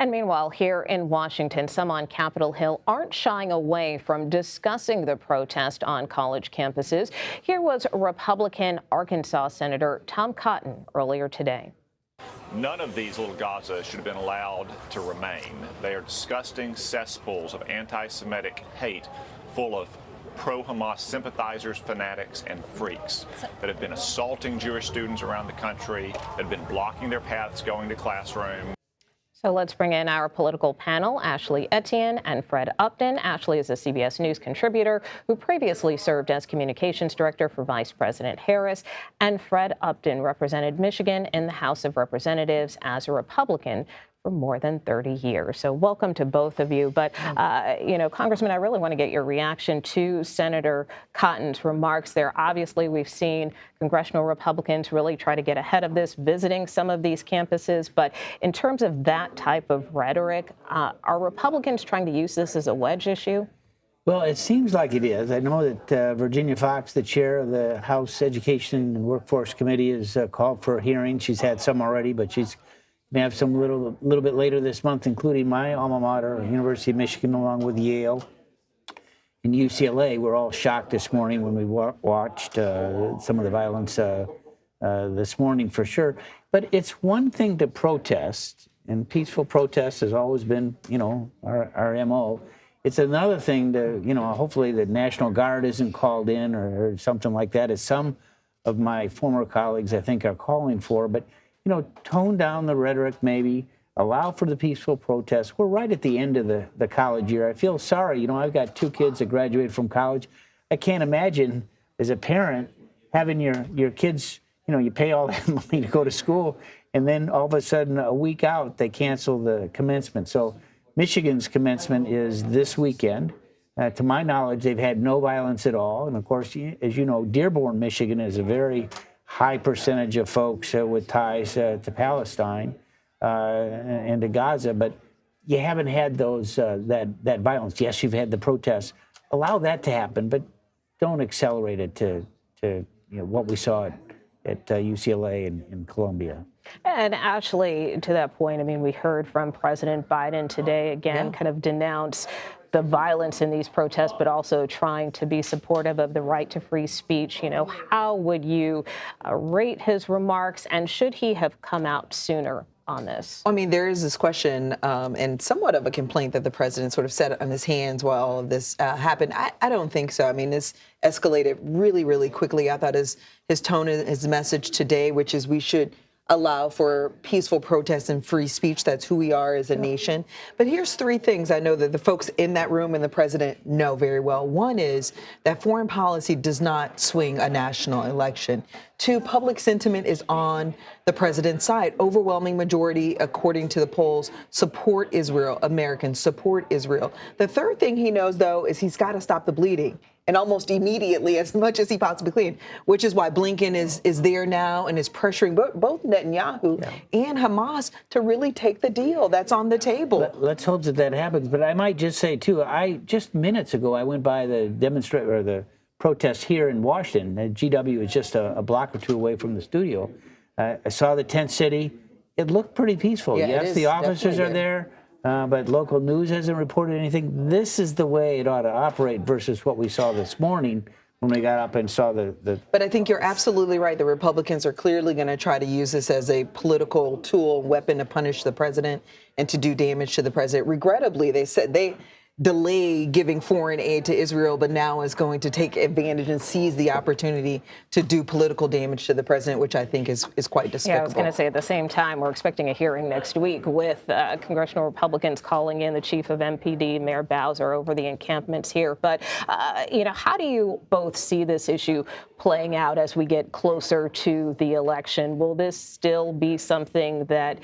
And meanwhile, here in Washington, some on Capitol Hill aren't shying away from discussing the protest on college campuses. Here was Republican Arkansas Senator Tom Cotton earlier today. None of these little Gaza should have been allowed to remain. They are disgusting cesspools of anti-Semitic hate full of pro-Hamas sympathizers, fanatics, and freaks that have been assaulting Jewish students around the country, that have been blocking their paths going to classroom. So let's bring in our political panel, Ashley Etienne and Fred Upton. Ashley is a CBS News contributor who previously served as communications director for Vice President Harris. And Fred Upton represented Michigan in the House of Representatives as a Republican for more than 30 years. So welcome to both of you. But, Congressman, I really want to get your reaction to Senator Cotton's remarks there. Obviously, we've seen congressional Republicans really try to get ahead of this, visiting some of these campuses. But in terms of that type of rhetoric, are Republicans trying to use this as a wedge issue? Well, it seems like it is. I know that Virginia Fox, the chair of the House Education and Workforce Committee, has called for a hearing. She's had some already, but she's going to have some a little bit later this month, including my alma mater, University of Michigan, along with Yale and UCLA. We're all shocked this morning when we watched some of the violence this morning, for sure. But it's one thing to protest, and peaceful protest has always been, our MO. It's another thing to, hopefully the National Guard isn't called in or something like that, as some of my former colleagues, I think, are calling for. But tone down the rhetoric, maybe allow for the peaceful protest. We're right at the end of the college year. I feel sorry. I've got two kids that graduated from college. I can't imagine as a parent having your kids, you pay all that money to go to school, and then all of a sudden a week out, they cancel the commencement. So Michigan's commencement is this weekend. To my knowledge, they've had no violence at all. And of course, as you know, Dearborn, Michigan is a very high percentage of folks with ties to Palestine and to Gaza, but you haven't had those that violence. Yes, you've had the protests. Allow that to happen, but don't accelerate it to what we saw at UCLA and Columbia. And Ashley, to that point, we heard from President Biden today again, kind of denounce the violence in these protests, but also trying to be supportive of the right to free speech. How would you rate his remarks, and should he have come out sooner on this? There is this question and somewhat of a complaint that the president sort of sat on his hands while all of this happened. I don't think so. This escalated really, really quickly. I thought his tone, his message today, which is we should allow for peaceful protests and free speech. That's who we are as a nation. But here's three things I know that the folks in that room and the president know very well. One is that foreign policy does not swing a national election. Two, public sentiment is on the president's side. Overwhelming majority, according to the polls, support Israel. Americans support Israel. The third thing he knows, though, is he's got to stop the bleeding, and almost immediately, as much as he possibly can, which is why Blinken is there now and is pressuring both Netanyahu and Hamas to really take the deal that's on the table. Let's hope that happens. But I might just say, too, just minutes ago, I went by the protest here in Washington. The GW is just a block or two away from the studio. I saw the tent city. It looked pretty peaceful. Yeah, yes, the officers are there. But local news hasn't reported anything. This is the way it ought to operate versus what we saw this morning when we got up and saw the. But I think you're absolutely right. The Republicans are clearly going to try to use this as a political tool, weapon to punish the president and to do damage to the president. Regrettably, they said they delay giving foreign aid to Israel, but now is going to take advantage and seize the opportunity to do political damage to the president, which I think is quite despicable. Yeah, I was going to say at the same time, we're expecting a hearing next week with congressional Republicans calling in the chief of MPD, Mayor Bowser, over the encampments here. But, how do you both see this issue playing out as we get closer to the election? Will this still be something that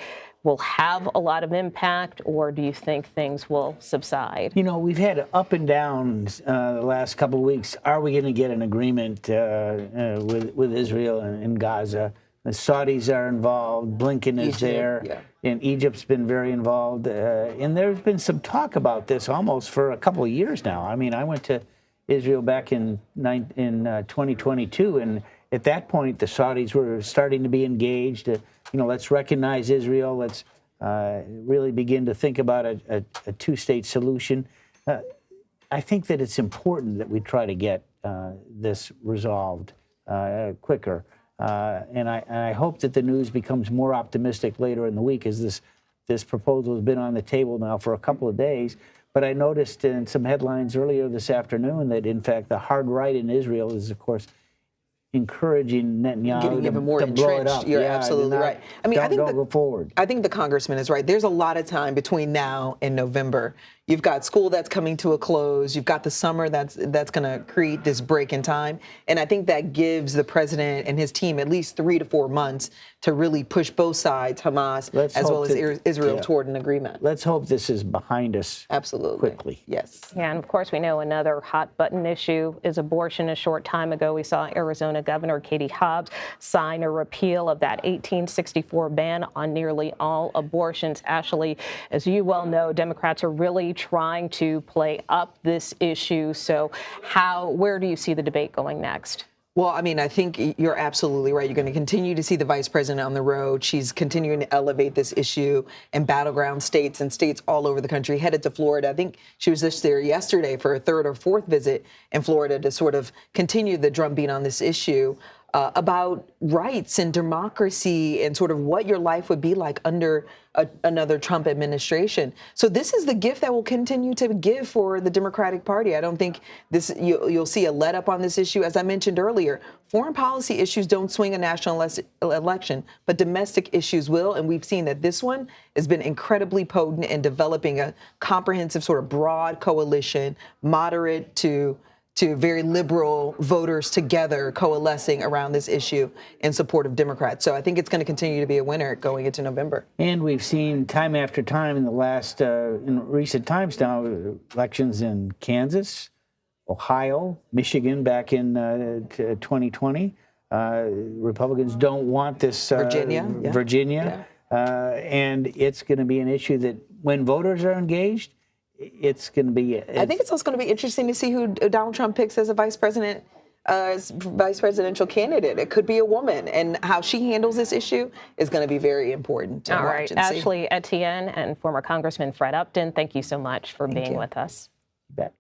will have a lot of impact, or do you think things will subside? We've had up and downs the last couple of weeks. Are we going to get an agreement with Israel and Gaza? The Saudis are involved. Blinken is there. And Egypt's been very involved. And there's been some talk about this almost for a couple of years now. I went to Israel back in 2022, and at that point, the Saudis were starting to be engaged. Let's recognize Israel. Let's really begin to think about a two-state solution. I think that it's important that we try to get this resolved quicker. And I hope that the news becomes more optimistic later in the week, as this proposal has been on the table now for a couple of days. But I noticed in some headlines earlier this afternoon that, in fact, the hard right in Israel is, of course, encouraging Netanyahu getting even more to blow it entrenched. up. You're Yeah, absolutely right. I mean, I think don't go forward. I think the congressman is right. There's a lot of time between now and November. You've got school that's coming to a close. You've got the summer that's going to create this break in time. And I think that gives the president and his team at least 3 to 4 months to really push both sides, Hamas as well as Israel, toward an agreement. Let's hope this is behind us quickly. Yes. Yeah, and of course, we know another hot button issue is abortion. A short time ago, we saw Arizona Governor Katie Hobbs sign a repeal of that 1864 ban on nearly all abortions. Ashley, as you well know, Democrats are really trying to play up this issue. So where do you see the debate going next? Well, I mean, I think you're absolutely right. You're going to continue to see the vice president on the road. She's continuing to elevate this issue in battleground states and states all over the country, headed to Florida. I think she was just there yesterday for a third or fourth visit in Florida to sort of continue the drumbeat on this issue about rights and democracy and sort of what your life would be like under another Trump administration. So this is the gift that will continue to give for the Democratic Party. I don't think you'll see a let up on this issue. As I mentioned earlier, foreign policy issues don't swing a national election, but domestic issues will. And we've seen that this one has been incredibly potent in developing a comprehensive sort of broad coalition, moderate to very liberal voters together coalescing around this issue in support of Democrats. So I think it's going to continue to be a winner going into November. And we've seen time after time in the last, in recent times now, elections in Kansas, Ohio, Michigan back in 2020. Republicans don't want this. Virginia. And it's going to be an issue that when voters are engaged, it's going to be. I think it's also going to be interesting to see who Donald Trump picks as a vice presidential candidate. It could be a woman, and how she handles this issue is going to be very important to watch and see. Ashley Etienne and former Congressman Fred Upton, thank you so much for being with us. You bet.